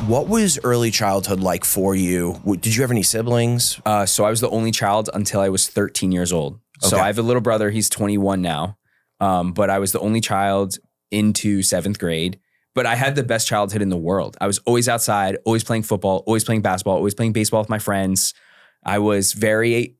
What was early childhood like for you? Did you have any siblings? So I was the only child until I was 13 years old. So I have a little brother. He's 21 now. But I was the only child into 7th grade. But I had the best childhood in the world. I was always outside, always playing football, always playing basketball, always playing baseball with my friends. I was very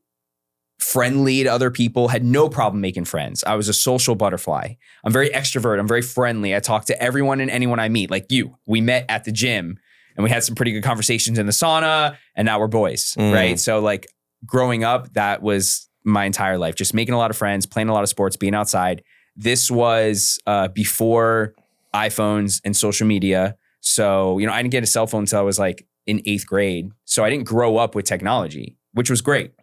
friendly to other people, had no problem making friends. I was a social butterfly. I'm very extrovert. I'm very friendly. I talk to everyone and anyone I meet, like you. We met at the gym and we had some pretty good conversations in the sauna, and now we're boys, right? So like growing up, that was my entire life, just making a lot of friends, playing a lot of sports, being outside. This was before iPhones and social media. So, I didn't get a cell phone until I was like in 8th grade. So I didn't grow up with technology, which was great.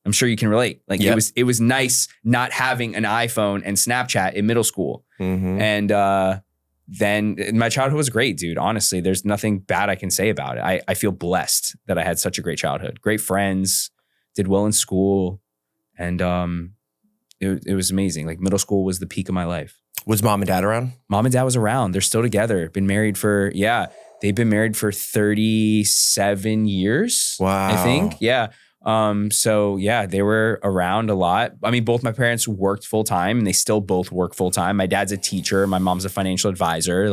I'm sure you can relate. Like it was nice not having an iPhone and Snapchat in middle school. And then my childhood was great, dude. Honestly, there's nothing bad I can say about it. I feel blessed that I had such a great childhood. Great friends, did well in school. And it was amazing. Like middle school was the peak of my life. Was mom and dad around? Mom and dad was around. They're still together. They've been married for 37 years. Wow. I think. Yeah. So yeah, they were around a lot. I mean, both my parents worked full time and they still both work full time. My dad's a teacher. My mom's a financial advisor.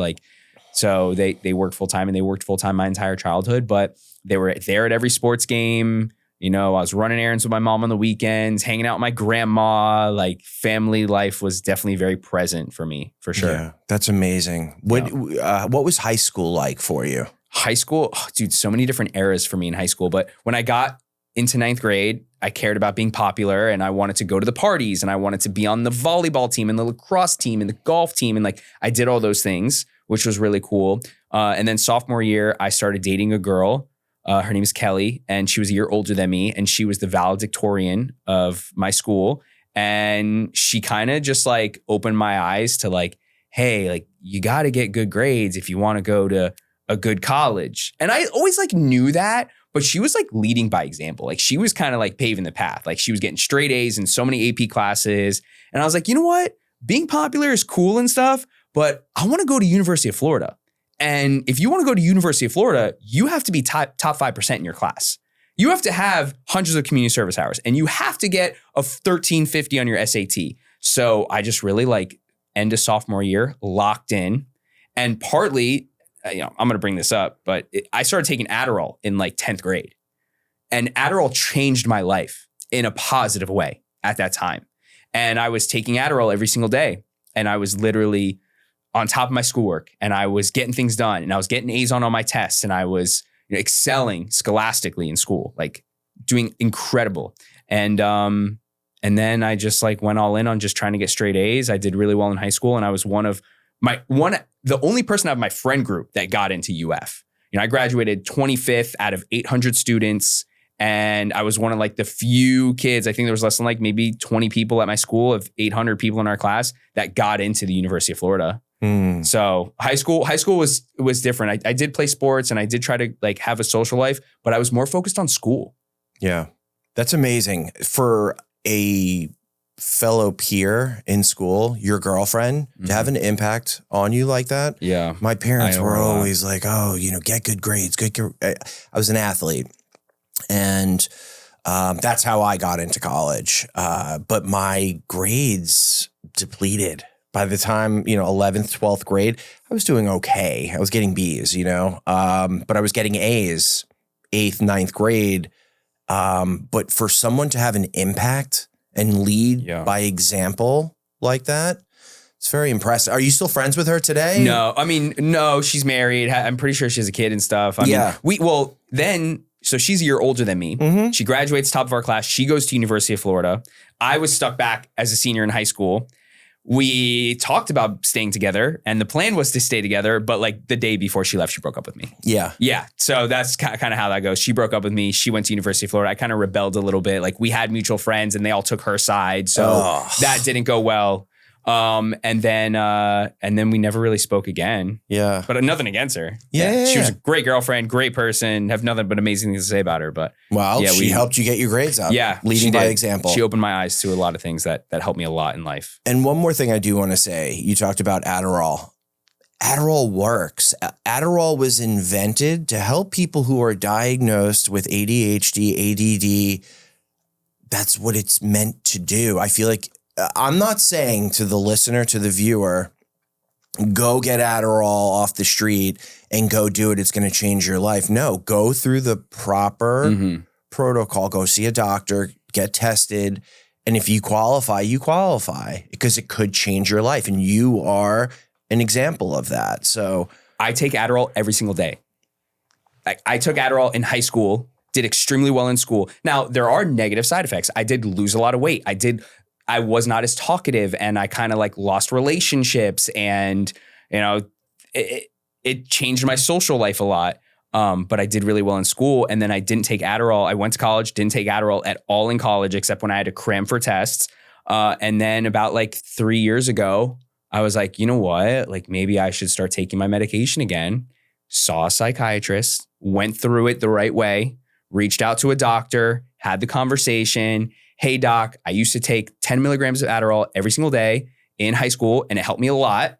So they work full time, and they worked full time my entire childhood, but they were there at every sports game. I was running errands with my mom on the weekends, hanging out with my grandma. Like family life was definitely very present for me, for sure. Yeah, that's amazing. What was high school like for you? High school, dude, so many different eras for me in high school. But when I got into 9th grade, I cared about being popular, and I wanted to go to the parties, and I wanted to be on the volleyball team and the lacrosse team and the golf team. And I did all those things, which was really cool. And then sophomore year, I started dating a girl. Her name is Kelly, and she was a year older than me, and she was the valedictorian of my school. And she kind of just opened my eyes to hey, you got to get good grades if you want to go to a good college. And I always knew that, but she was leading by example. She was kind of paving the path. She was getting straight A's in so many AP classes. And I was like, you know what? Being popular is cool and stuff, but I want to go to University of Florida. And if you want to go to University of Florida, you have to be top 5% in your class. You have to have hundreds of community service hours, and you have to get a 1350 on your SAT. So I just really end of sophomore year, locked in. And partly, I'm going to bring this up, but I started taking Adderall in 10th grade. And Adderall changed my life in a positive way at that time. And I was taking Adderall every single day. And I was literally on top of my schoolwork, and I was getting things done, and I was getting A's on all my tests, and I was excelling scholastically in school, doing incredible. And then I just went all in on just trying to get straight A's. I did really well in high school, and I was the only person out of my friend group that got into UF. I graduated 25th out of 800 students, and I was one of the few kids. I think there was less than maybe 20 people at my school of 800 people in our class that got into the University of Florida. So high school was different. I did play sports, and I did try to have a social life, but I was more focused on school. Yeah, that's amazing. For a fellow peer in school, your girlfriend, to have an impact on you like that. Yeah. My parents were always get good grades. I was an athlete, and that's how I got into college. But my grades depleted. By the time, 11th, 12th grade, I was doing okay. I was getting B's, but I was getting A's 8th, 9th grade. But for someone to have an impact and lead by example like that, it's very impressive. Are you still friends with her today? No, no, she's married. I'm pretty sure she has a kid and stuff. So she's a year older than me. She graduates top of our class. She goes to University of Florida. I was stuck back as a senior in high school. We talked about staying together, and the plan was to stay together, but the day before she left, she broke up with me. Yeah. Yeah. So that's kind of how that goes. She broke up with me. She went to University of Florida. I kind of rebelled a little bit. We had mutual friends, and they all took her side. So that didn't go well. And then we never really spoke again. Yeah. But nothing against her. Yeah. She was a great girlfriend, great person, have nothing but amazing things to say about her. But she helped you get your grades up. Yeah. Leading by example. She opened my eyes to a lot of things that helped me a lot in life. And one more thing I do want to say, you talked about Adderall. Adderall works. Adderall was invented to help people who are diagnosed with ADHD, ADD. That's what it's meant to do. I feel like I'm not saying to the listener, to the viewer, go get Adderall off the street and go do it. It's going to change your life. No, go through the proper protocol. Go see a doctor, get tested. And if you qualify, because it could change your life. And you are an example of that. So I take Adderall every single day. I took Adderall in high school, did extremely well in school. Now, there are negative side effects. I did lose a lot of weight. I was not as talkative, and I kind of like lost relationships, and it changed my social life a lot. But I did really well in school, and then I didn't take Adderall. I went to college, didn't take Adderall at all in college, except when I had to cram for tests. And then about like 3 years ago, I was like, you know what? Like maybe I should start taking my medication again. Saw a psychiatrist, went through it the right way, reached out to a doctor, had the conversation. Hey doc, I used to take 10 milligrams of Adderall every single day in high school, and it helped me a lot.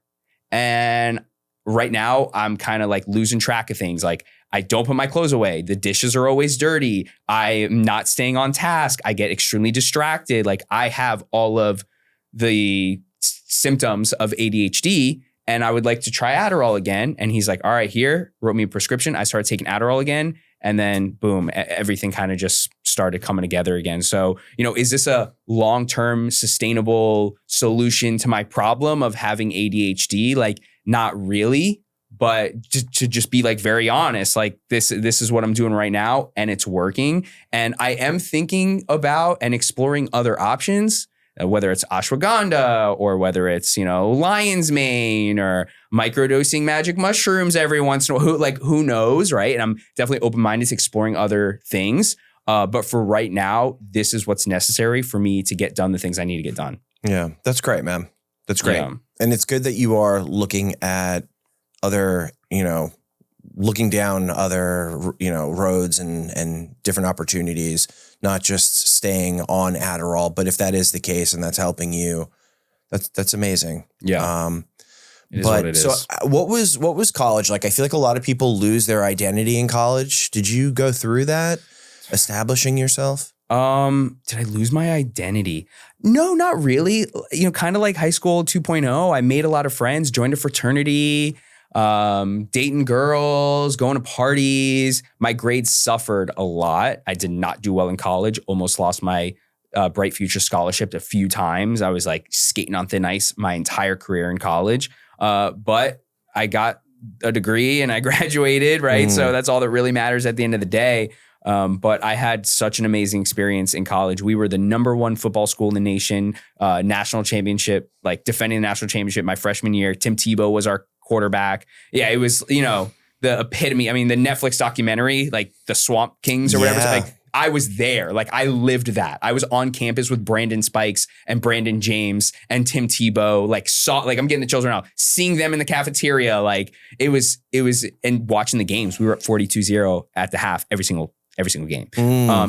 And right now I'm kind of like losing track of things. Like I don't put my clothes away. The dishes are always dirty. I'm not staying on task. I get extremely distracted. Like I have all of the symptoms of ADHD, and I would like to try Adderall again. And he's like, all right, here, wrote me a prescription. I started taking Adderall again. And then boom, everything kind of just started coming together again. So, is this a long-term sustainable solution to my problem of having ADHD? Like, not really, but to just be like very honest, like this is what I'm doing right now and it's working. And I am thinking about and exploring other options, whether it's ashwagandha or whether it's, lion's mane or microdosing magic mushrooms every once in a while, who knows, right? And I'm definitely open-minded to exploring other things. But for right now, this is what's necessary for me to get done the things I need to get done. Yeah, that's great, man. That's great. Yeah. And it's good that you are looking at other, looking down other, roads and different opportunities, not just staying on Adderall. But if that is the case and that's helping you, that's amazing. Yeah. It is but what it is. so what was college like? I feel like a lot of people lose their identity in college. Did you go through that, establishing yourself? Did I lose my identity? No, not really. Kind of like high school 2.0. I made a lot of friends, joined a fraternity, dating girls, going to parties. My grades suffered a lot. I did not do well in college. Almost lost my Bright Future scholarship a few times. I was like skating on thin ice my entire career in college. But I got a degree and I graduated, right? So that's all that really matters at the end of the day. But I had such an amazing experience in college. We were the #1 football school in the nation, national championship, like defending the national championship my freshman year. Tim Tebow was our quarterback. Yeah, it was, the epitome. I mean, the Netflix documentary, like the Swamp Kings or whatever. Like I was there. Like I lived that. I was on campus with Brandon Spikes and Brandon James and Tim Tebow. I'm getting the chills right now, seeing them in the cafeteria. Like it was, and watching the games. We were up 42-0 at the half every single game.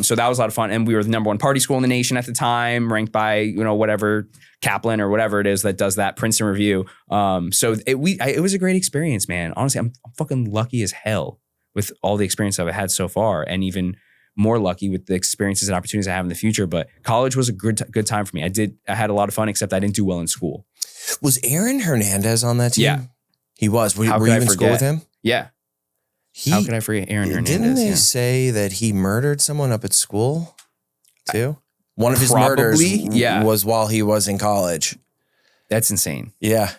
So that was a lot of fun. And we were the #1 party school in the nation at the time, ranked by, whatever Kaplan or whatever it is that does that Princeton Review. So it was a great experience, man. Honestly, I'm fucking lucky as hell with all the experience I've had so far, and even more lucky with the experiences and opportunities I have in the future. But college was a good time for me. I had a lot of fun, except I didn't do well in school. Was Aaron Hernandez on that team? Yeah. He was. Were you in school with him? Yeah. How could I forget Aaron Hernandez? Didn't they say that he murdered someone up at school too? One of his murders was while he was in college. That's insane. Yeah.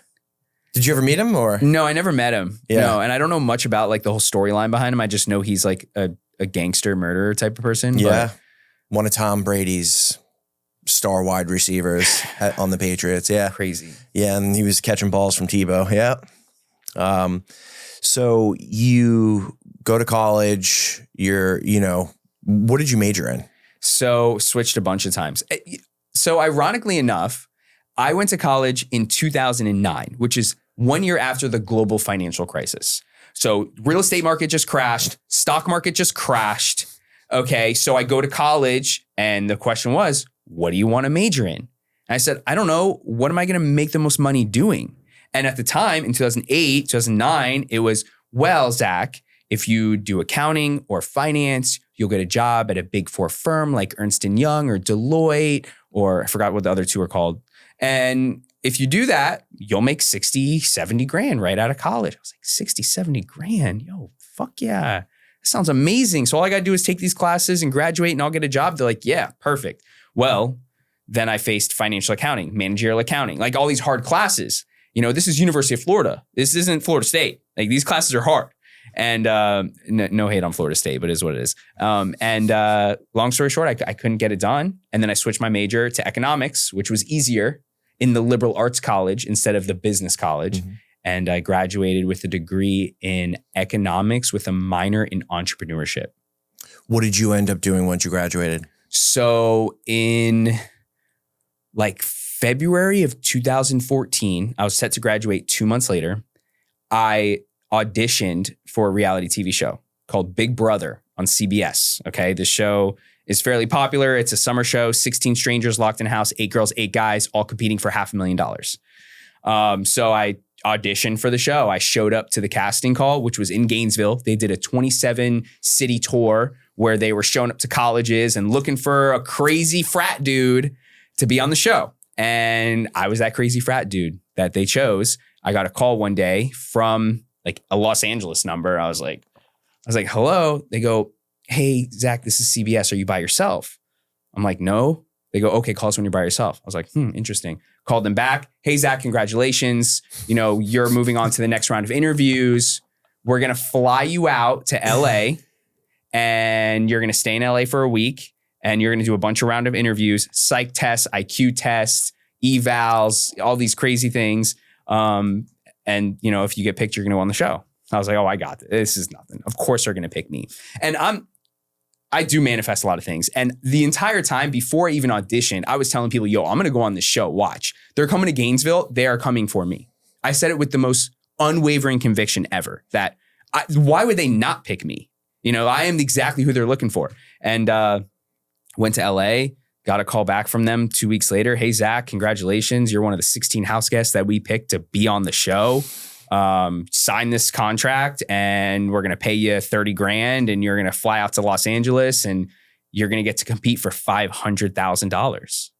Did you ever meet him or? No, I never met him. Yeah. No, and I don't know much about like the whole storyline behind him. I just know he's like a gangster murderer type of person. Yeah. One of Tom Brady's star wide receivers on the Patriots. Yeah. Crazy. Yeah. And he was catching balls from Tebow. Yeah. So you go to college, what did you major in? So switched a bunch of times. So ironically enough, I went to college in 2009, which is 1 year after the global financial crisis. So real estate market just crashed. Stock market just crashed. Okay. So I go to college and the question was, what do you want to major in? And I said, I don't know. What am I going to make the most money doing? And at the time in 2008, 2009, it was, well, Zach, if you do accounting or finance, you'll get a job at a big four firm like Ernst & Young or Deloitte, or I forgot what the other two are called. And if you do that, you'll make 60, 70 grand right out of college. I was like, 60, 70 grand? Yo, fuck yeah. That sounds amazing. So all I got to do is take these classes and graduate and I'll get a job. They're like, yeah, perfect. Well, then I faced financial accounting, managerial accounting, like all these hard classes. This is University of Florida. This isn't Florida State. Like these classes are hard. And no hate on Florida State, but it is what it is. Long story short, I couldn't get it done. And then I switched my major to economics, which was easier in the liberal arts college instead of the business college. Mm-hmm. And I graduated with a degree in economics with a minor in entrepreneurship. What did you end up doing once you graduated? So in like February of 2014, I was set to graduate 2 months later. I auditioned for a reality TV show called Big Brother on CBS. Okay. The show is fairly popular. It's a summer show, 16 strangers locked in a house, 8 girls, 8 guys, all competing for $500,000. So I auditioned for the show. I showed up to the casting call, which was in Gainesville. They did a 27 city tour where they were showing up to colleges and looking for a crazy frat dude to be on the show. And I was that crazy frat dude that they chose. I got a call one day from like a Los Angeles number. I was like, hello. They go, hey, Zach, this is CBS. Are you by yourself? I'm like, no. They go, okay, call us when you're by yourself. I was like, interesting. Called them back. Hey, Zach, congratulations. You're moving on to the next round of interviews. We're going to fly you out to LA and you're going to stay in LA for a week and you're going to do a bunch of round of interviews, psych tests, IQ tests, evals, all these crazy things. And if you get picked, you're going to go on the show. I was like, oh, I got this. This is nothing. Of course they're going to pick me. And I do manifest a lot of things. And the entire time before I even auditioned, I was telling people, yo, I'm going to go on this show. Watch. They're coming to Gainesville. They are coming for me. I said it with the most unwavering conviction ever that why would they not pick me? I am exactly who they're looking for. And went to LA, got a call back from them 2 weeks later. Hey, Zach, congratulations. You're one of the 16 house guests that we picked to be on the show. Sign this contract and we're going to pay you 30 grand and you're going to fly out to Los Angeles and you're going to get to compete for $500,000.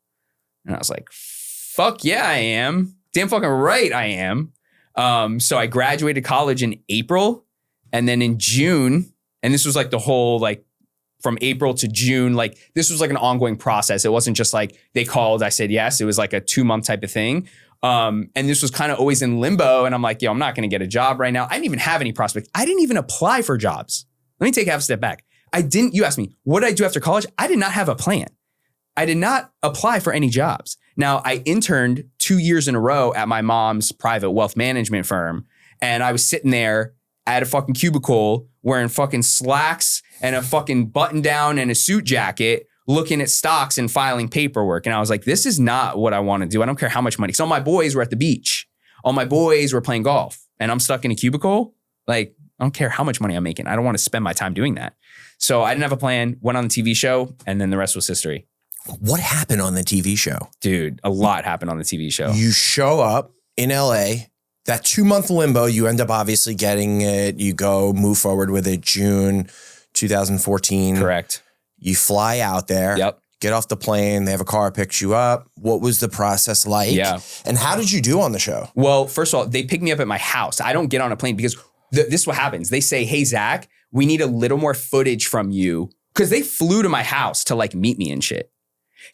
And I was like, fuck yeah, I am. Damn fucking right I am. So I graduated college in April and then in June, and this was like the whole, like from April to June, like this was like an ongoing process. It wasn't just like they called, I said yes. It was like a 2-month type of thing. And this was kind of always in limbo. And I'm like, yo, I'm not going to get a job right now. I didn't even have any prospects. I didn't even apply for jobs. Let me take half a step back. You asked me, what did I do after college? I did not have a plan. I did not apply for any jobs. Now I interned 2 years in a row at my mom's private wealth management firm. And I was sitting there at a fucking cubicle wearing fucking slacks and a fucking button down and a suit jacket, looking at stocks and filing paperwork. And I was like, this is not what I want to do. I don't care how much money. So all my boys were at the beach. All my boys were playing golf and I'm stuck in a cubicle. Like, I don't care how much money I'm making. I don't want to spend my time doing that. So I didn't have a plan, went on the TV show, and then the rest was history. What happened on the TV show? Dude, a lot happened on the TV show. You show up in LA, that 2-month limbo, you end up obviously getting it. You go move forward with it June 2014. Correct. You fly out there. Yep. Get off the plane. They have a car, picks you up. What was the process like? Yeah. And how did you do on the show? Well, first of all, they pick me up at my house. I don't get on a plane because this is what happens. They say, hey, Zach, we need a little more footage from you. Because they flew to my house to like meet me and shit.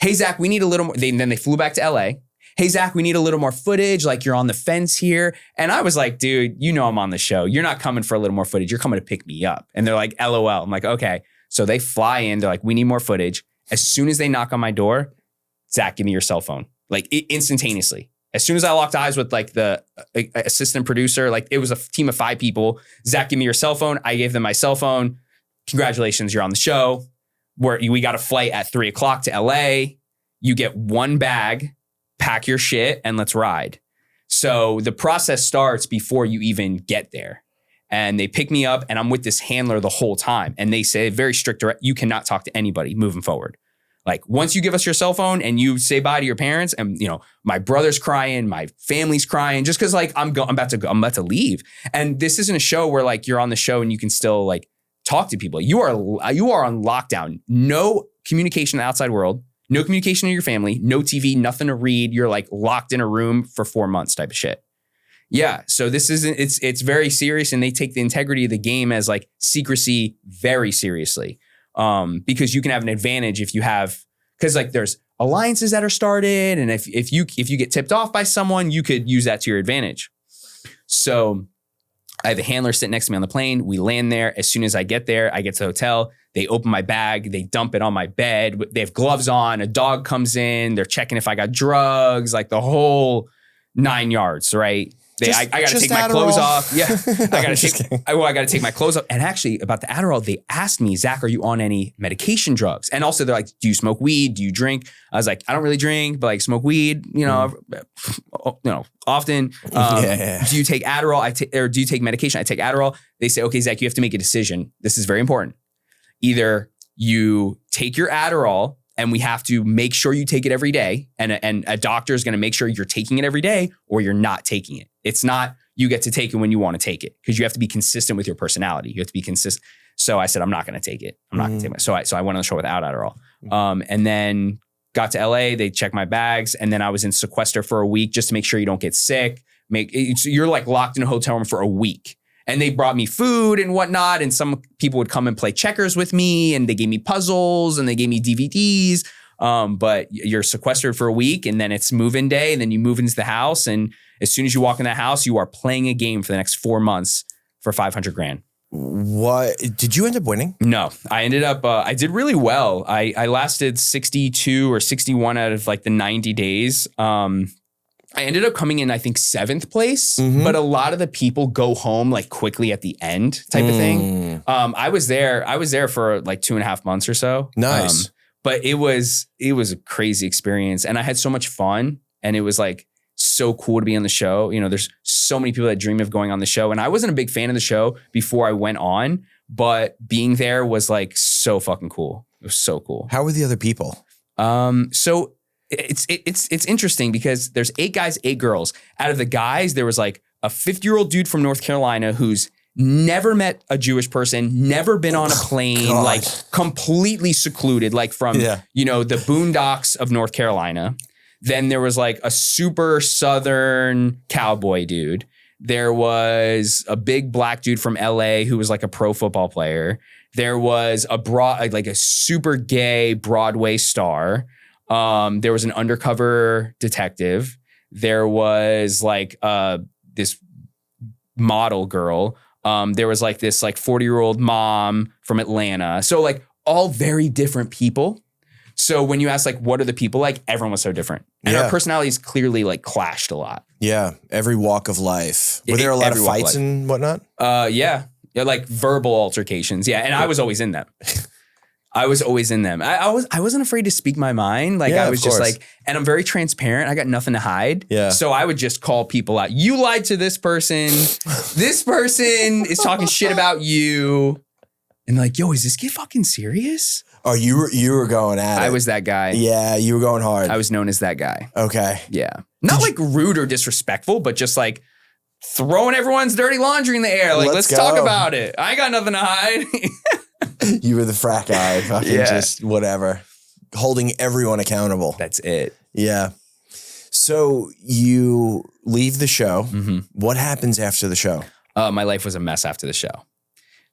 Hey, Zach, we need a little more. Then they flew back to LA. Hey, Zach, we need a little more footage. Like you're on the fence here. And I was like, dude, I'm on the show. You're not coming for a little more footage. You're coming to pick me up. And they're like, LOL. I'm like, okay. So they fly in. They're like, we need more footage. As soon as they knock on my door, Zach, give me your cell phone. Like instantaneously. As soon as I locked eyes with like the assistant producer, like it was a team of 5 people. Zach, give me your cell phone. I gave them my cell phone. Congratulations, you're on the show. We got a flight at 3:00 to LA. You get 1 bag, pack your shit, and let's ride. So the process starts before you even get there. And they pick me up and I'm with this handler the whole time. And they say very strict, you cannot talk to anybody moving forward. Like once you give us your cell phone and you say bye to your parents, and you know my brother's crying, my family's crying, just because like I'm about to leave. And this isn't a show where like you're on the show and you can still like talk to people. You are on lockdown. No communication in the outside world. No communication to your family. No TV. Nothing to read. You're like locked in a room for 4 months type of shit. Yeah. So this isn't. It's very serious, and they take the integrity of the game as like secrecy very seriously. Because you can have an advantage if you have, because like there's alliances that are started, and if you get tipped off by someone, you could use that to your advantage. So I have a handler sitting next to me on the plane. We land there. As soon as I get there, I get to the hotel. They open my bag. They dump it on my bed. They have gloves on. A dog comes in. They're checking if I got drugs, like the whole 9 yards, right? I got to take my clothes off. Yeah, I got to take my clothes off. And actually, about the Adderall, they asked me, Zach, are you on any medication drugs? And also, they're like, do you smoke weed? Do you drink? I was like, I don't really drink, but like smoke weed, often. Do you take Adderall? Or do you take medication? I take Adderall. They say, okay, Zach, you have to make a decision. This is very important. Either you take your Adderall, and we have to make sure you take it every day. And a doctor is going to make sure you're taking it every day, or you're not taking it. It's not you get to take it when you want to take it, because you have to be consistent with your personality. You have to be consistent. So I said, I'm not going to take it. I'm not going to take it. So I went on the show without Adderall. And then got to LA. They checked my bags. And then I was in Sequester for a week just to make sure you don't get sick. You're like locked in a hotel room for a week. And they brought me food and whatnot. And some people would come and play checkers with me, and they gave me puzzles and they gave me DVDs. But you're sequestered for a week, and then it's move-in day, and then you move into the house. And as soon as you walk in the house, you are playing a game for the next 4 months for $500,000. What did you end up winning? No, I ended up, I did really well. I lasted 62 or 61 out of like the 90 days. I ended up coming in, I think, 7th place, but a lot of the people go home like quickly at the end type of thing. I was there for like 2.5 months or so. Nice. But it was a crazy experience, and I had so much fun, and it was like so cool to be on the show. You know, there's so many people that dream of going on the show, and I wasn't a big fan of the show before I went on, but being there was like so fucking cool. It was so cool. How were the other people? So it's interesting because there's 8 guys, 8 girls. Out of the guys, there was like a 50-year-old dude from North Carolina who's never met a Jewish person, never been on a plane, like completely secluded, like from, the boondocks of North Carolina. Then there was like a super Southern cowboy dude. There was a big black dude from LA who was like a pro football player. There was a super gay Broadway star. There was an undercover detective. There was like this model girl. There was like this like 40-year-old mom from Atlanta. So like all very different people. So when you ask like, what are the people like? Everyone was so different. And our personalities clearly like clashed a lot. Yeah. Every walk of life. Were there a lot of fights and whatnot? Yeah. Like verbal altercations. Yeah. And I was always in them. I wasn't afraid to speak my mind. Like I was just like, and I'm very transparent. I got nothing to hide. Yeah. So I would just call people out. You lied to this person. This person is talking shit about you. And like, yo, is this kid fucking serious? Oh, you were going at it. I was that guy. Yeah, you were going hard. I was known as that guy. Okay. Yeah. Not like rude or disrespectful, but just like throwing everyone's dirty laundry in the air. Like, let's talk about it. I ain't got nothing to hide. You were the frat guy, fucking just whatever. Holding everyone accountable. That's it. Yeah. So you leave the show. What happens after the show? My life was a mess after the show.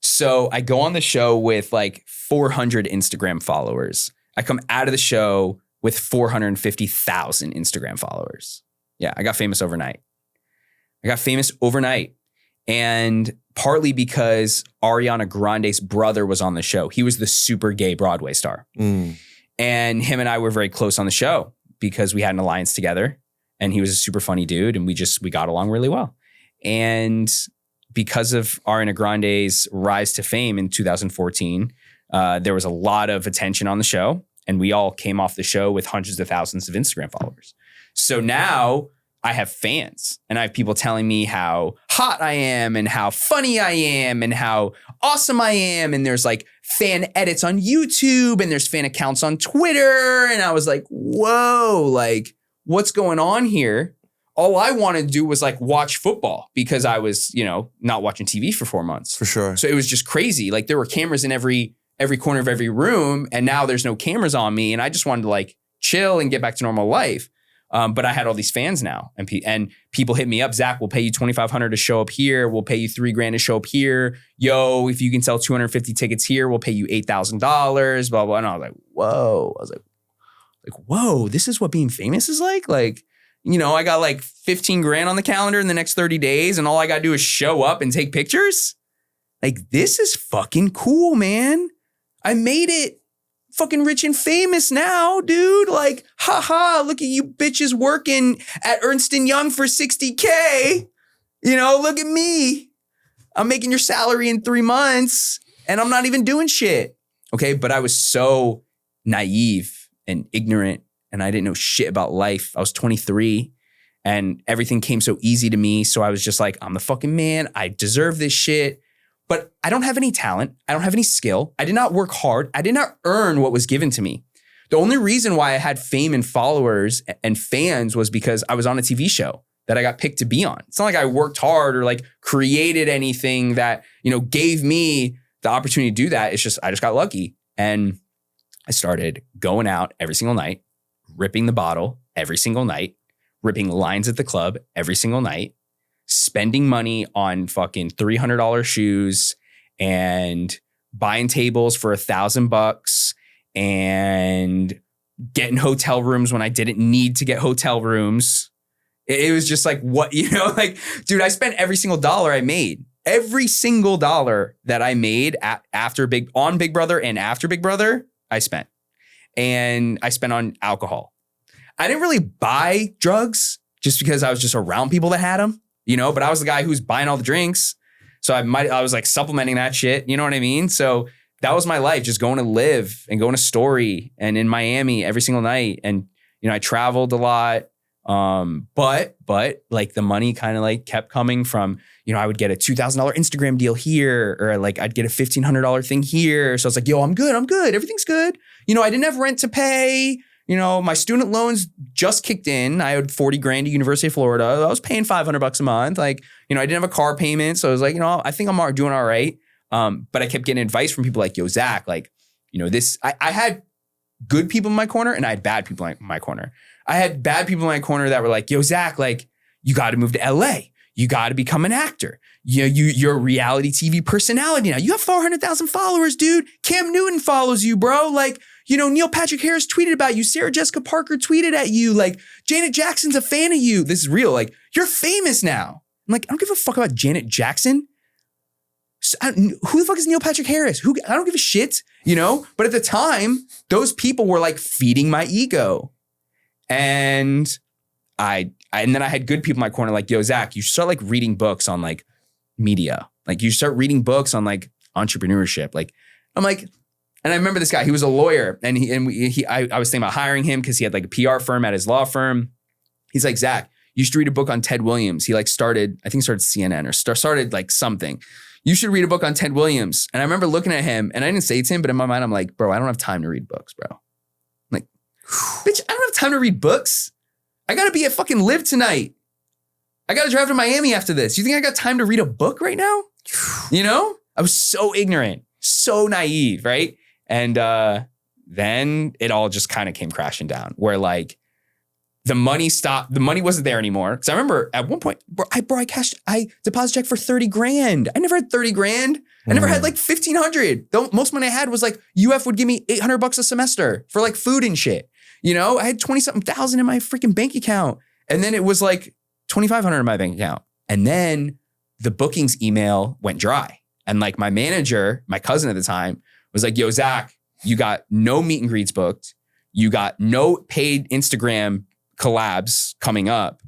So I go on the show with like 400 Instagram followers. I come out of the show with 450,000 Instagram followers. Yeah, I got famous overnight. And partly because Ariana Grande's brother was on the show. He was the super gay Broadway star. And him and I were very close on the show because we had an alliance together, and he was a super funny dude, and we got along really well. And because of Ariana Grande's rise to fame in 2014, there was a lot of attention on the show, and we all came off the show with hundreds of thousands of Instagram followers. So now I have fans, and I have people telling me how hot I am and how funny I am and how awesome I am. And there's like fan edits on YouTube and there's fan accounts on Twitter. And I was like, whoa, like what's going on here? All I wanted to do was like watch football because I was, not watching TV for 4 months. For sure. So it was just crazy. Like there were cameras in every corner of every room. And now there's no cameras on me. And I just wanted to like chill and get back to normal life. But I had all these fans now and people hit me up. Zach, we'll pay you $2,500 to show up here. We'll pay you $3,000 to show up here. Yo, if you can sell 250 tickets here, we'll pay you $8,000, blah, blah. And I was like, whoa. I was like, whoa, this is what being famous is like? Like, I got like 15 grand on the calendar in the next 30 days and all I got to do is show up and take pictures. Like, this is fucking cool, man. I made it. Fucking rich and famous now, dude. Like, haha, look at you bitches working at Ernst & Young for $60K. Look at me. I'm making your salary in 3 months and I'm not even doing shit. Okay, but I was so naive and ignorant and I didn't know shit about life. I was 23 and everything came so easy to me. So I was just like, I'm the fucking man. I deserve this shit. But I don't have any talent. I don't have any skill. I did not work hard. I did not earn what was given to me. The only reason why I had fame and followers and fans was because I was on a TV show that I got picked to be on. It's not like I worked hard or like created anything that, gave me the opportunity to do that. It's just, I just got lucky. And I started going out every single night, ripping the bottle every single night, ripping lines at the club every single night, spending money on fucking $300 shoes and buying tables for $1,000 and getting hotel rooms when I didn't need to get hotel rooms. It was just like, what, dude, I spent every single dollar I made. Every single dollar that I made on Big Brother and after Big Brother, I spent. And I spent on alcohol. I didn't really buy drugs just because I was just around people that had them. But I was the guy who was buying all the drinks. So I was like supplementing that shit. You know what I mean? So that was my life, just going to live and going to Story and in Miami every single night. And, I traveled a lot. But like the money kind of like kept coming from, I would get a $2,000 Instagram deal here, or like I'd get a $1,500 thing here. So I was like, yo, I'm good. Everything's good. I didn't have rent to pay. My student loans just kicked in. I owed $40,000 to University of Florida. I was paying $500 a month. Like, I didn't have a car payment. So I was like, I think I'm doing all right. But I kept getting advice from people like, yo, Zach, like, I had good people in my corner and I had bad people in my corner. I had bad people in my corner that were like, yo, Zach, like, you got to move to LA. You got to become an actor. You're a reality TV personality now. You have 400,000 followers, dude. Cam Newton follows you, bro. Like, Neil Patrick Harris tweeted about you. Sarah Jessica Parker tweeted at you. Like, Janet Jackson's a fan of you. This is real. Like, you're famous now. I'm like, I don't give a fuck about Janet Jackson. Who the fuck is Neil Patrick Harris? I don't give a shit, But at the time, those people were like feeding my ego. And then I had good people in my corner like, yo, Zach, you start like reading books on like media. Like you start reading books on like entrepreneurship. Like, I'm like, and I remember this guy, he was a lawyer and I was thinking about hiring him because he had like a PR firm at his law firm. He's like, Zach, you should read a book on Ted Williams. He like started CNN or started like something. You should read a book on Ted Williams. And I remember looking at him and I didn't say it to him, but in my mind, I'm like, bro, I don't have time to read books, bro. I'm like, bitch, I don't have time to read books. I got to be at fucking Live tonight. I got to drive to Miami after this. You think I got time to read a book right now? I was so ignorant, so naive, right? And then it all just kind of came crashing down where like the money stopped. The money wasn't there anymore. Because I remember at one point, I deposit check for $30,000. I never had $30,000. I never had like $1,500. Most money I had was like UF would give me $800 a semester for like food and shit. I had 20-something thousand in my freaking bank account. And then it was like 2,500 in my bank account. And then the bookings email went dry. And like my manager, my cousin at the time, was like, yo, Zach, you got no meet and greets booked. You got no paid Instagram collabs coming up.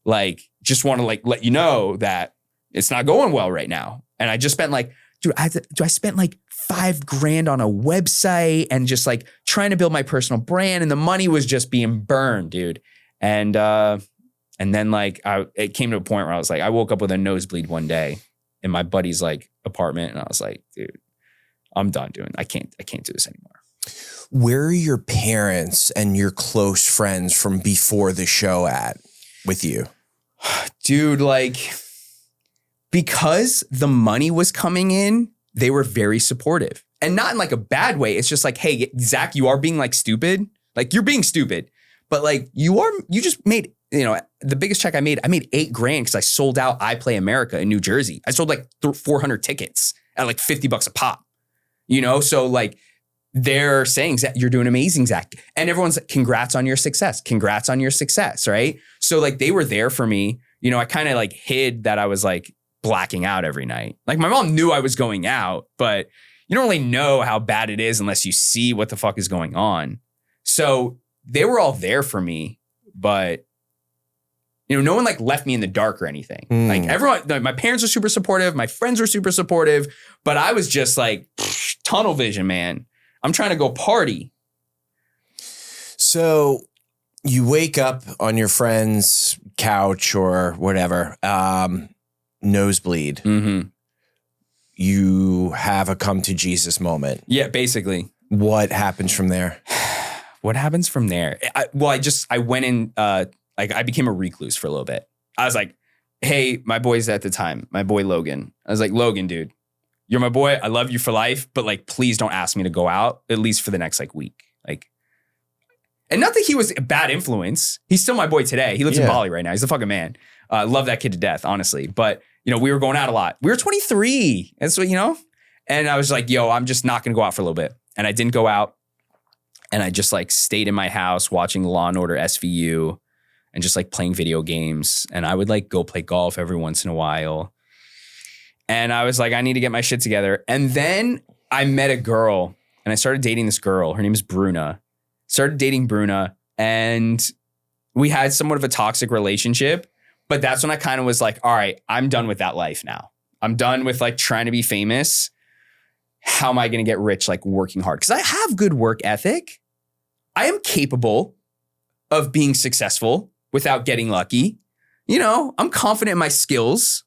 Like, just want to like let you know that it's not going well right now. And I just spent like, dude, I spent like $5,000 on a website and just like trying to build my personal brand. And the money was just being burned, dude. And And then like it came to a point where I was like, I woke up with a nosebleed one day in my buddy's like apartment. And I was like, dude, I'm done doing, I can't do this anymore. Where are your parents and your close friends from before the show at with you? Dude, like, because the money was coming in, they were very supportive. And not in like a bad way. It's just like, hey, Zach, you are being like stupid. Like you're being stupid. But like you just made, you know, the biggest check I made $8,000 because I sold out I Play America in New Jersey. I sold like 400 tickets at like $50 a pop. You know, so like, they're saying, Zach, you're doing amazing, Zach. And everyone's like, congrats on your success. Congrats on your success, right? So like they were there for me. You know, I kind of like hid that I was like blacking out every night. Like my mom knew I was going out, but you don't really know how bad it is unless you see what the fuck is going on. So they were all there for me, but you know, no one like left me in the dark or anything. Like everyone, like, my parents were super supportive. My friends were super supportive, but I was just like tunnel vision, man. I'm trying to go party. So you wake up on your friend's couch or whatever, nosebleed. Mm-hmm. You have a come to Jesus moment. Yeah, basically. What happens from there? What happens from there? I went in, like I became a recluse for a little bit. I was like, hey, my boys at the time, my boy Logan. I was like, Logan, dude. You're my boy. I love you for life, but like, please don't ask me to go out at least for the next like week. Like, and not that he was a bad influence. He's still my boy today. He lives in Bali right now. He's a fucking man. Love that kid to death, honestly. But you know, we were going out a lot. We were 23. That's what, you know, and I was like, yo, I'm just not going to go out for a little bit. And I didn't go out. And I just like stayed in my house watching Law and Order SVU and just like playing video games. And I would like go play golf every once in a while. And I was like, I need to get my shit together. And then I met a girl and I started dating this girl. Her name is Bruna. Started dating Bruna and we had somewhat of a toxic relationship. But that's when I kind of was like, all right, I'm done with that life now. I'm done with like trying to be famous. How am I going to get rich? Like working hard. Because I have good work ethic. I am capable of being successful without getting lucky. You know, I'm confident in my skills.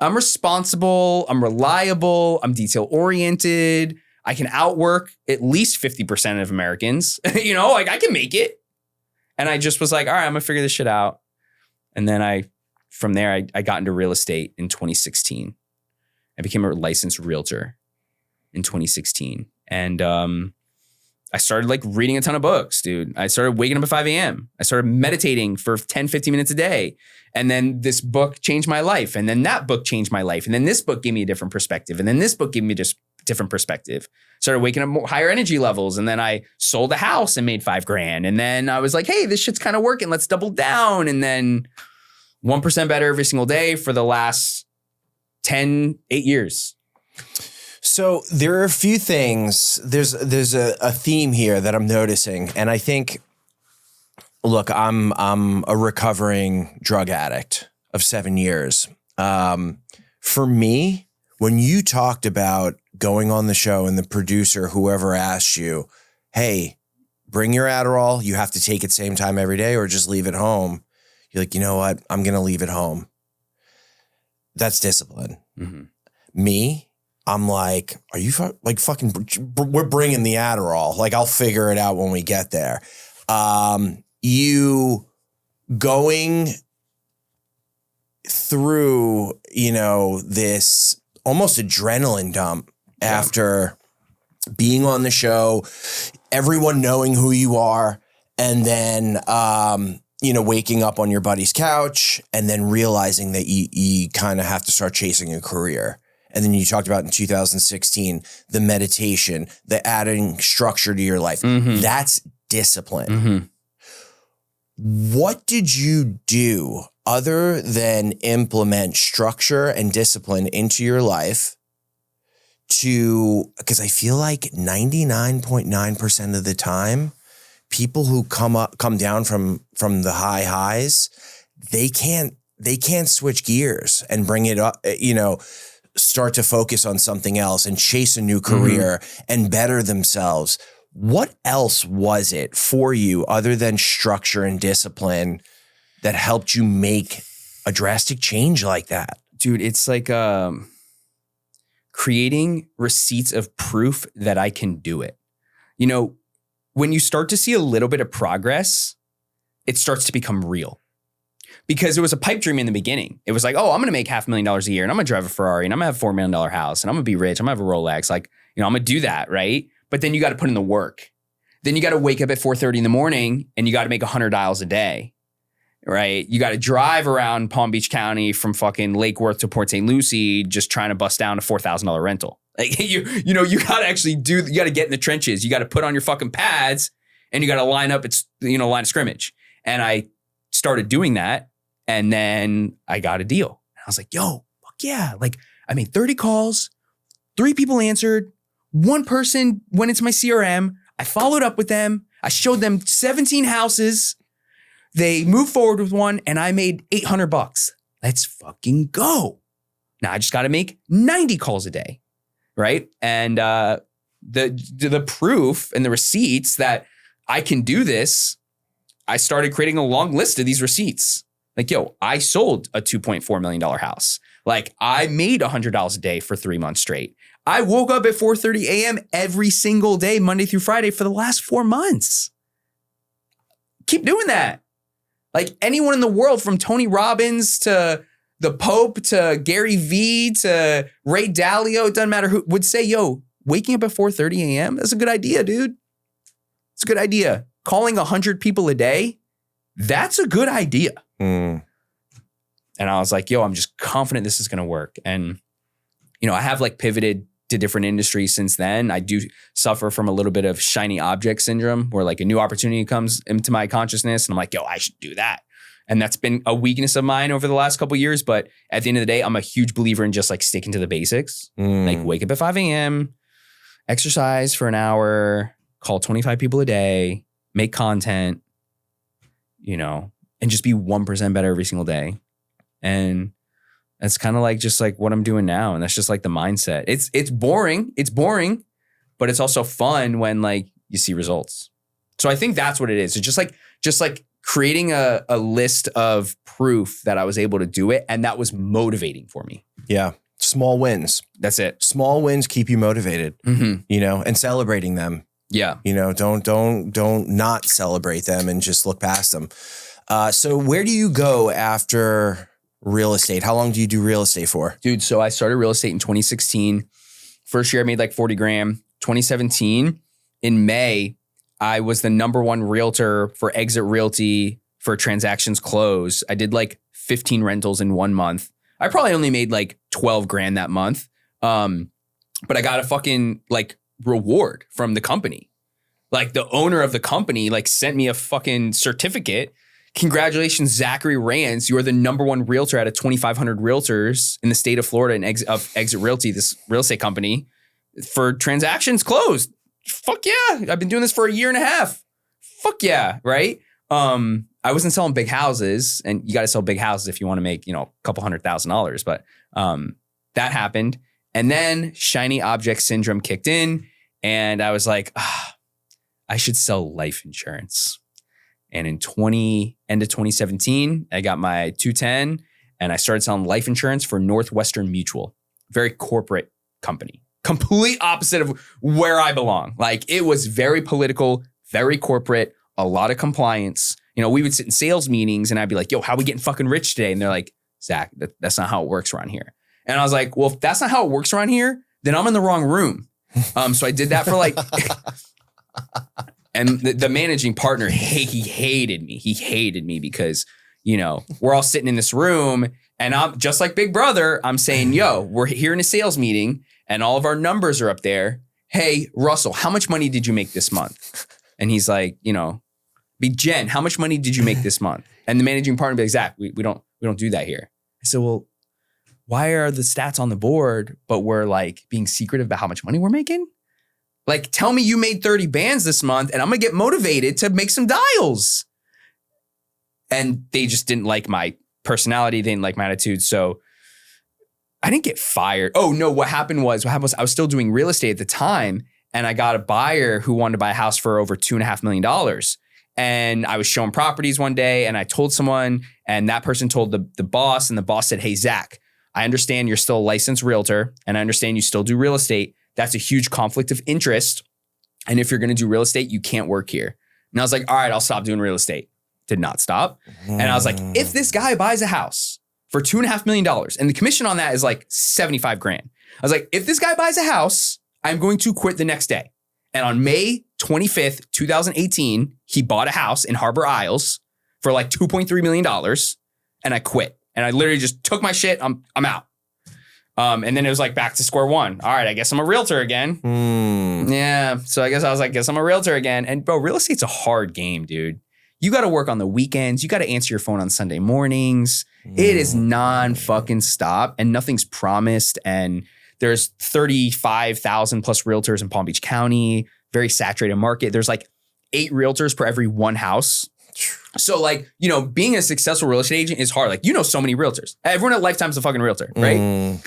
I'm responsible, I'm reliable, I'm detail oriented. I can outwork at least 50% of Americans. You know, like I can make it. And I just was like, all right, I'm gonna figure this shit out. And then from there, I got into real estate in 2016. I became a licensed realtor in 2016. And I started like reading a ton of books, dude. I started waking up at 5 a.m. I started meditating for 10, 15 minutes a day. And then this book changed my life. And then that book changed my life. And then this book gave me a different perspective. And then this book gave me just different perspective. Started waking up more higher energy levels. And then I sold a house and made $5,000. And then I was like, hey, this shit's kind of working. Let's double down. And then 1% better every single day for the last 8 years. So there are a few things. There's a theme here that I'm noticing, and I think, look, I'm a recovering drug addict of 7 years. For me, when you talked about going on the show and the producer, whoever asked you, hey, bring your Adderall, you have to take it same time every day, or just leave it home. You're like, you know what? I'm gonna leave it home. That's discipline. Mm-hmm. Me. I'm like, are you fucking, we're bringing the Adderall. Like, I'll figure it out when we get there. You going through, you know, this almost adrenaline dump after being on the show, everyone knowing who you are, and then, you know, waking up on your buddy's couch and then realizing that you kind of have to start chasing a career. And then you talked about in 2016, the meditation, the adding structure to your life. Mm-hmm. That's discipline. Mm-hmm. What did you do other than implement structure and discipline into your life because I feel like 99.9% of the time, people who come down from the highs, they can't switch gears and bring it up, you know, start to focus on something else and chase a new career and better themselves. What else was it for you other than structure and discipline that helped you make a drastic change like that? Dude, it's like creating receipts of proof that I can do it. You know, when you start to see a little bit of progress, it starts to become real. Because it was a pipe dream in the beginning. It was like, oh, I'm going to make $500,000 a year and I'm going to drive a Ferrari and I'm going to have a $4 million house and I'm going to be rich. I'm going to have a Rolex. Like, you know, I'm going to do that, right? But then you got to put in the work. Then you got to wake up at 4:30 in the morning and you got to make 100 dials a day, right? You got to drive around Palm Beach County from fucking Lake Worth to Port St. Lucie just trying to bust down a $4,000 rental. Like, you got to actually you got to get in the trenches. You got to put on your fucking pads and you got to line up, line of scrimmage. And I started doing that. And then I got a deal. I was like, yo, fuck yeah. Like I made 30 calls, 3 people answered, 1 person went into my CRM. I followed up with them. I showed them 17 houses. They moved forward with one and I made $800. Let's fucking go. Now I just got to make 90 calls a day. Right. And the proof and the receipts that I can do this, I started creating a long list of these receipts. Like, yo, I sold a $2.4 million house. Like, I made $100 a day for 3 months straight. I woke up at 4:30 a.m. every single day, Monday through Friday for the last 4 months. Keep doing that. Like, anyone in the world, from Tony Robbins to the Pope to Gary Vee to Ray Dalio, it doesn't matter who, would say, yo, waking up at 4:30 a.m., that's a good idea, dude. It's a good idea. Calling 100 people a day, that's a good idea. And I was like, yo, I'm just confident this is going to work. And, I have like pivoted to different industries since then. I do suffer from a little bit of shiny object syndrome where like a new opportunity comes into my consciousness and I'm like, yo, I should do that. And that's been a weakness of mine over the last couple of years. But at the end of the day, I'm a huge believer in just like sticking to the basics. Like wake up at 5 a.m., exercise for an hour, call 25 people a day, make content, and just be 1% better every single day. And that's kind of like just like what I'm doing now. And that's just like the mindset. It's boring. It's boring, but it's also fun when like you see results. So I think that's what it is. It's just like creating a list of proof that I was able to do it. And that was motivating for me. Yeah. Small wins. That's it. Small wins keep you motivated, and celebrating them. Yeah. Don't not celebrate them and just look past them. So where do you go after real estate? How long do you do real estate for? Dude, so I started real estate in 2016. First year I made like 40 grand. 2017, in May, I was the #1 realtor for Exit Realty for transactions closed. I did like 15 rentals in 1 month. I probably only made like 12 grand that month. But I got a fucking like reward from the company. Like the owner of the company like sent me a fucking certificate. Congratulations, Zachary Rance. You are the #1 realtor out of 2,500 realtors in the state of Florida and Exit Realty, this real estate company, for transactions closed. Fuck yeah. I've been doing this for a year and a half. Fuck yeah. Right. I wasn't selling big houses, and you got to sell big houses if you want to make, a couple $100,000. But that happened. And then shiny object syndrome kicked in, and I was like, I should sell life insurance. And in end of 2017, I got my 210 and I started selling life insurance for Northwestern Mutual, very corporate company, complete opposite of where I belong. Like it was very political, very corporate, a lot of compliance. We would sit in sales meetings and I'd be like, yo, how are we getting fucking rich today? And they're like, Zach, that's not how it works around here. And I was like, well, if that's not how it works around here, then I'm in the wrong room. So I did that for like... And the managing partner, he hated me. He hated me because, we're all sitting in this room and I'm just like Big Brother. I'm saying, yo, we're here in a sales meeting and all of our numbers are up there. Hey, Russell, how much money did you make this month? And he's like, Jen, how much money did you make this month? And the managing partner be like, Zach, we don't do that here. I said, well, why are the stats on the board, but we're like being secretive about how much money we're making? Like, tell me you made 30 bands this month and I'm going to get motivated to make some dials. And they just didn't like my personality. They didn't like my attitude. So I didn't get fired. Oh, no. What happened was I was still doing real estate at the time. And I got a buyer who wanted to buy a house for over $2.5 million. And I was showing properties one day and I told someone, and that person told the boss, and the boss said, hey, Zach, I understand you're still a licensed realtor and I understand you still do real estate. That's a huge conflict of interest. And if you're going to do real estate, you can't work here. And I was like, all right, I'll stop doing real estate. Did not stop. And I was like, if this guy buys a house for $2.5 million and the commission on that is like 75 grand. I was like, if this guy buys a house, I'm going to quit the next day. And on May 25th, 2018, he bought a house in Harbor Isles for like $2.3 million. And I quit. And I literally just took my shit. I'm out. And then it was like back to square one. All right, I guess I'm a realtor again. Yeah. So I was like, guess I'm a realtor again. And bro, real estate's a hard game, dude. You got to work on the weekends. You got to answer your phone on Sunday mornings. It is non-fucking stop and nothing's promised. And there's 35,000 plus realtors in Palm Beach County, very saturated market. There's like 8 realtors per every 1 house. So like, you know, being a successful real estate agent is hard. Like, you know, so many realtors. Everyone at Lifetime's a fucking realtor, right?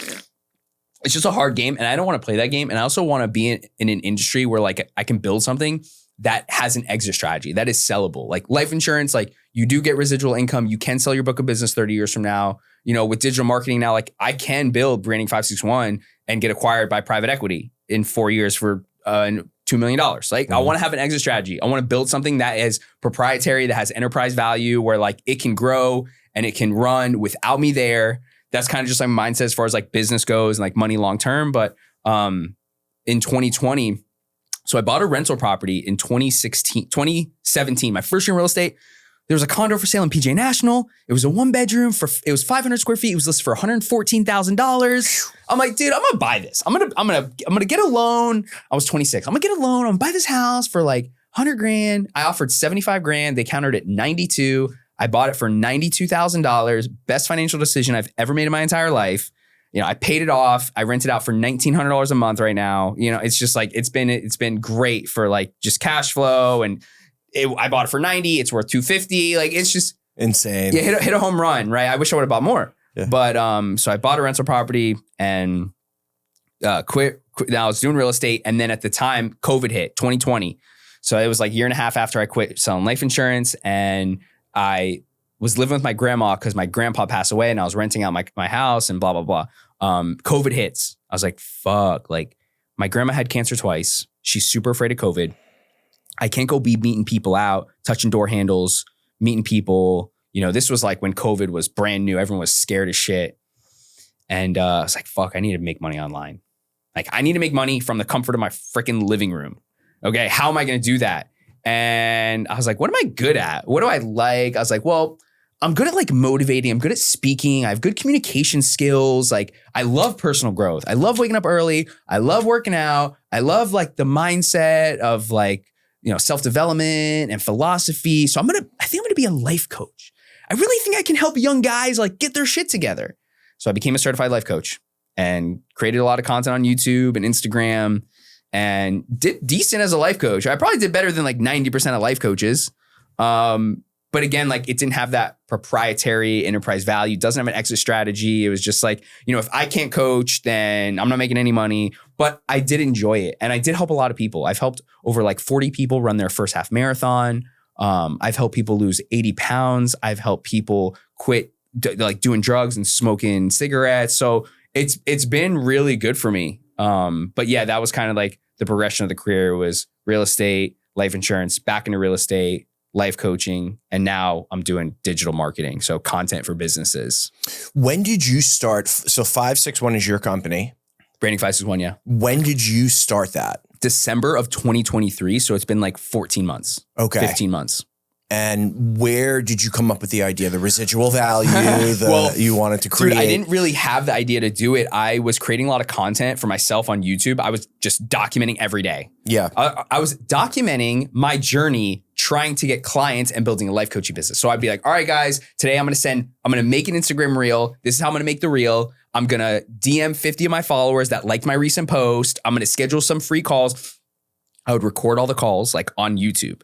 It's just a hard game. And I don't want to play that game. And I also want to be in an industry where like I can build something that has an exit strategy that is sellable. Like life insurance, like you do get residual income. You can sell your book of business 30 years from now. You know, with digital marketing now, like I can build Branding 561 and get acquired by private equity in 4 years for $2 million. Like I want to have an exit strategy. I want to build something that is proprietary, that has enterprise value, where like it can grow and it can run without me there. That's kind of just like my mindset as far as like business goes and like money long term. But in 2020, so I bought a rental property in 2017, my first year in real estate. There was a condo for sale in PJ National. It was a 1-bedroom it was 500 square feet. It was listed for $114,000. I'm like, dude, I'm gonna buy this. I'm gonna get a loan. I was 26. I'm gonna get a loan. I'm gonna buy this house for like 100 grand. I offered 75 grand. They countered at 92. I bought it for $92,000. Best financial decision I've ever made in my entire life. You know, I paid it off. I rent it out for $1,900 a month right now. You know, it's just like, it's been great for like just cash flow. And I bought it for 90. It's worth 250. Like, it's just insane. Yeah. Hit a home run, right? I wish I would have bought more, yeah. But, so I bought a rental property and, quit. Now I was doing real estate. And then at the time, COVID hit 2020. So it was like a year and a half after I quit selling life insurance, and I was living with my grandma because my grandpa passed away and I was renting out my house and blah, blah, blah. COVID hits. I was like, fuck, like my grandma had cancer twice. She's super afraid of COVID. I can't go be meeting people out, touching door handles, meeting people. You know, this was like when COVID was brand new. Everyone was scared as shit. And I was like, fuck, I need to make money online. Like I need to make money from the comfort of my freaking living room. Okay, how am I going to do that? And I was like, what am I good at? What do I like? I was like, well, I'm good at like motivating. I'm good at speaking. I have good communication skills. Like I love personal growth. I love waking up early. I love working out. I love like the mindset of like, you know, self-development and philosophy. So I think I'm going to be a life coach. I really think I can help young guys like get their shit together. So I became a certified life coach and created a lot of content on YouTube and Instagram and did decent as a life coach. I probably did better than like 90% of life coaches. But again, like it didn't have that proprietary enterprise value, doesn't have an exit strategy. It was just like, you know, if I can't coach, then I'm not making any money. But I did enjoy it. And I did help a lot of people. I've helped over like 40 people run their first half marathon. I've helped people lose 80 pounds. I've helped people quit like doing drugs and smoking cigarettes. So it's been really good for me. But yeah, that was kind of like the progression of the career was real estate, life insurance, back into real estate, life coaching, and now I'm doing digital marketing. So content for businesses. When did you start? So 561 is your company. Branding 561, yeah. When did you start that? December of 2023. So it's been like 14 months. Okay. 15 months. And where did you come up with the idea? The residual value you wanted to create? Dude, I didn't really have the idea to do it. I was creating a lot of content for myself on YouTube. I was just documenting every day. Yeah. I was documenting my journey trying to get clients and building a life coaching business. So I'd be like, all right, guys, today I'm going to make an Instagram reel. This is how I'm going to make the reel. I'm going to DM 50 of my followers that liked my recent post. I'm going to schedule some free calls. I would record all the calls like on YouTube.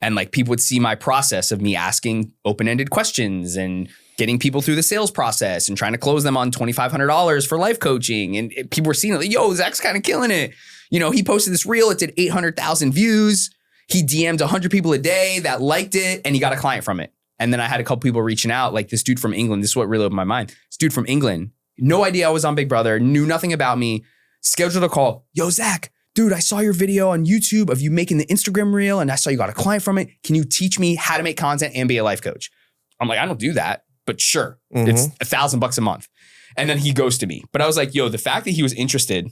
And like people would see my process of me asking open-ended questions and getting people through the sales process and trying to close them on $2,500 for life coaching. And people were seeing it like, yo, Zach's kind of killing it. You know, he posted this reel. It did 800,000 views. he DM'd 100 people a day that liked it and he got a client from it. And then I had a couple people reaching out, like this dude from England. This is what really opened my mind. This dude from England, no idea I was on Big Brother, knew nothing about me, scheduled a call. Yo, Zach, dude, I saw your video on YouTube of you making the Instagram reel and I saw you got a client from it. Can you teach me how to make content and be a life coach? I'm like, I don't do that, but sure. It's $1,000 a month. And then he goes to me. But I was like, yo, the fact that he was interested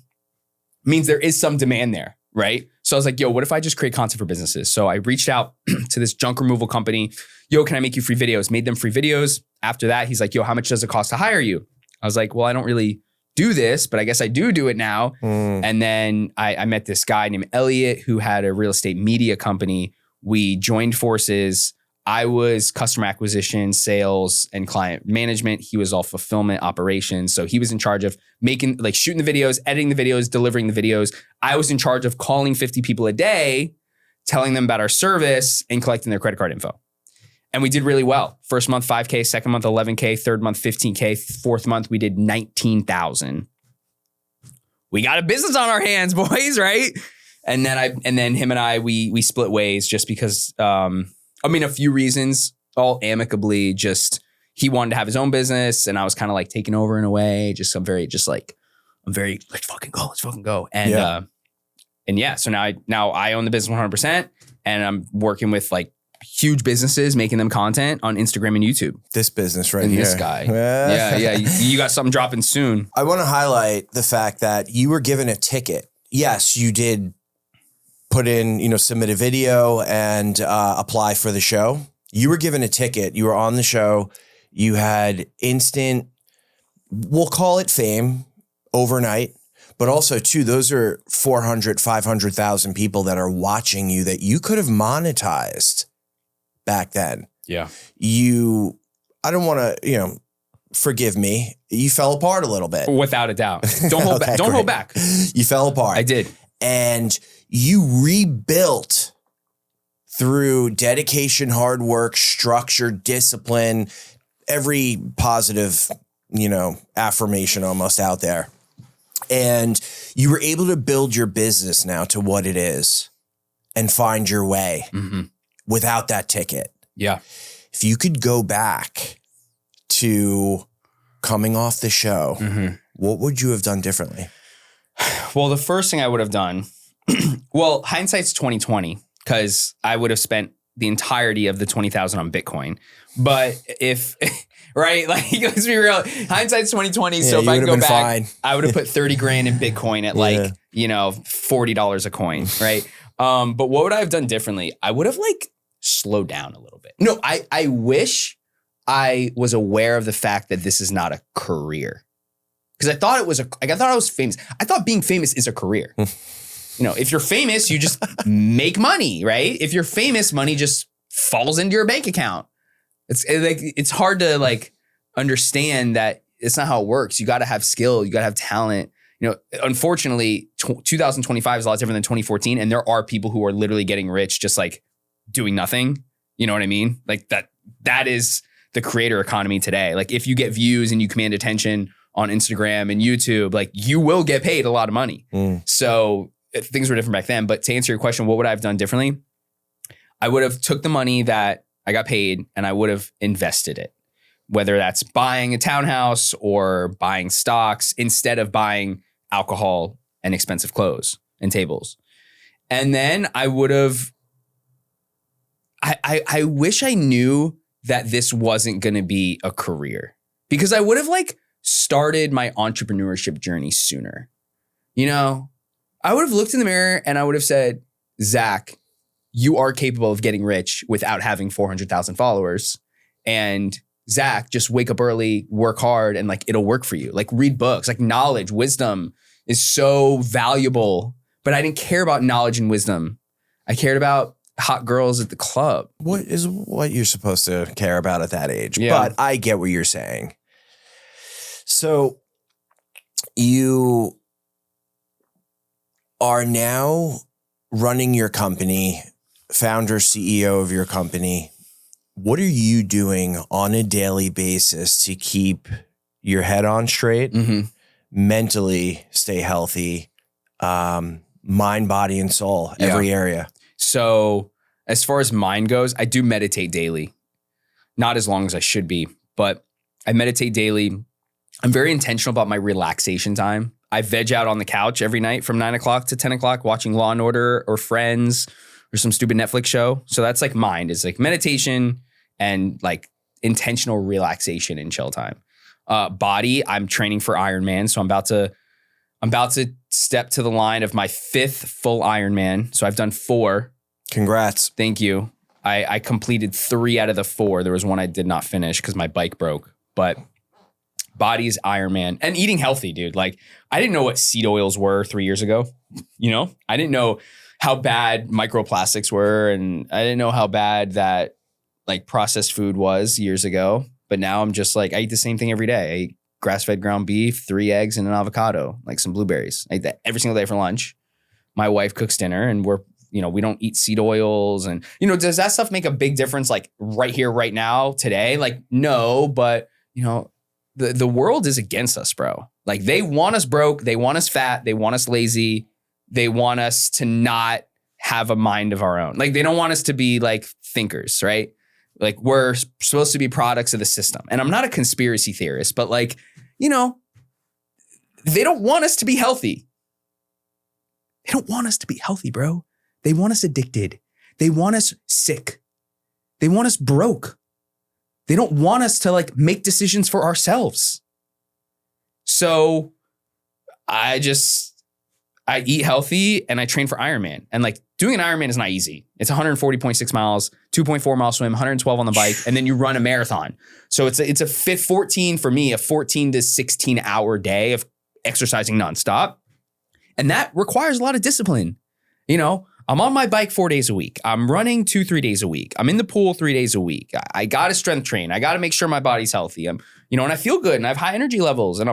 means there is some demand there, right? So I was like, yo, what if I just create content for businesses? So I reached out to this junk removal company. Yo, can I make you free videos? Made them free videos. After that, he's like, yo, how much does it cost to hire you? I was like, well, I don't really do this, but I guess I do it now. And then I met this guy named Elliot who had a real estate media company. We joined forces. I was customer acquisition, sales, and client management. He was all fulfillment operations. So he was in charge of making, like shooting the videos, editing the videos, delivering the videos. I was in charge of calling 50 people a day, telling them about our service and collecting their credit card info. And we did really well. First month, 5K, second month, 11K, third month, 15K, fourth month, we did 19,000. We got a business on our hands, boys, right? And then him and I, we split ways just because, a few reasons, all amicably, just he wanted to have his own business and I was kind of like taking over in a way. I'm very let's fucking go. And so now I own the business 100% and I'm working with like huge businesses, making them content on Instagram and YouTube. This business right and here. This guy. Yeah. You got something dropping soon. I want to highlight the fact that you were given a ticket. Yes, you did put in, submit a video and apply for the show. You were given a ticket. You were on the show. You had instant, we'll call it fame overnight, but also too, those are 400, 500,000 people that are watching you that you could have monetized back then. Yeah. I don't want to, forgive me. You fell apart a little bit. Without a doubt. Don't hold back. Don't hold back. You fell apart. I did. And you rebuilt through dedication, hard work, structure, discipline, every positive, affirmation almost out there. And you were able to build your business now to what it is and find your way without that ticket. Yeah. If you could go back to coming off the show, what would you have done differently? Well, the first thing I would have done, hindsight's 2020 because I would have spent the entirety of the 20,000 on Bitcoin. But right, like let's be real, hindsight's 2020. So if I could go back, I would have put 30 grand in Bitcoin at $40 a coin, right? But what would I have done differently? I would have slowed down a little bit. No, I wish I was aware of the fact that this is not a career. Because I thought I was famous. I thought being famous is a career. If you're famous, you just make money, right? If you're famous, money just falls into your bank account. It's hard to understand that it's not how it works. You got to have skill. You got to have talent. Unfortunately, 2025 is a lot different than 2014. And there are people who are literally getting rich just doing nothing. You know what I mean? That is the creator economy today. If you get views and you command attention on Instagram and YouTube, you will get paid a lot of money. So things were different back then. But to answer your question, what would I have done differently? I would have took the money that I got paid and I would have invested it, whether that's buying a townhouse or buying stocks instead of buying alcohol and expensive clothes and tables. And then I would have, I wish I knew that this wasn't going to be a career because I would have started my entrepreneurship journey sooner. I would have looked in the mirror and I would have said, Zach, you are capable of getting rich without having 400,000 followers. And Zach, just wake up early, work hard, and it'll work for you. Read books, knowledge, wisdom is so valuable. But I didn't care about knowledge and wisdom. I cared about hot girls at the club. What is what you're supposed to care about at that age. Yeah. But I get what you're saying. So you are now running your company, founder, CEO of your company. What are you doing on a daily basis to keep your head on straight, mentally stay healthy, mind, body, and soul, every area? So as far as mine goes, I do meditate daily. Not as long as I should be, but I meditate daily. I'm very intentional about my relaxation time. I veg out on the couch every night from 9 o'clock to 10 o'clock watching Law and Order or Friends or some stupid Netflix show. So that's like mine, is like meditation and like intentional relaxation and chill time. Body, I'm training for Ironman. So I'm about to step to the line of my 5th full Ironman. So I've done 4. Congrats. Thank you. I completed 3 out of the 4. There was one I did not finish because my bike broke, but body's Ironman. And eating healthy, dude. Like, I didn't know what seed oils were 3 years ago. You know, I didn't know how bad microplastics were, and I didn't know how bad that like processed food was years ago. But now I'm just like, I eat the same thing every day. I eat grass-fed ground beef, 3 eggs and an avocado, like some blueberries. I eat that every single day for lunch. My wife cooks dinner, and we don't eat seed oils. And, does that stuff make a big difference like right here, right now, today? Like, no, but the world is against us, bro. Like, they want us broke. They want us fat. They want us lazy. They want us to not have a mind of our own. Like, they don't want us to be like thinkers, right? Like, we're supposed to be products of the system. And I'm not a conspiracy theorist, but like, they don't want us to be healthy. They don't want us to be healthy, bro. They want us addicted. They want us sick. They want us broke. They don't want us to like make decisions for ourselves. So I eat healthy and I train for Ironman. And like, doing an Ironman is not easy. It's 140.6 miles, 2.4 mile swim, 112 on the bike, and then you run a marathon. So it's a 14 for me, a 14 to 16 hour day of exercising nonstop. And that requires a lot of discipline. I'm on my bike 4 days a week. I'm running 2-3 days a week. I'm in the pool 3 days a week. I got to strength train. I got to make sure my body's healthy. And I feel good and I have high energy levels and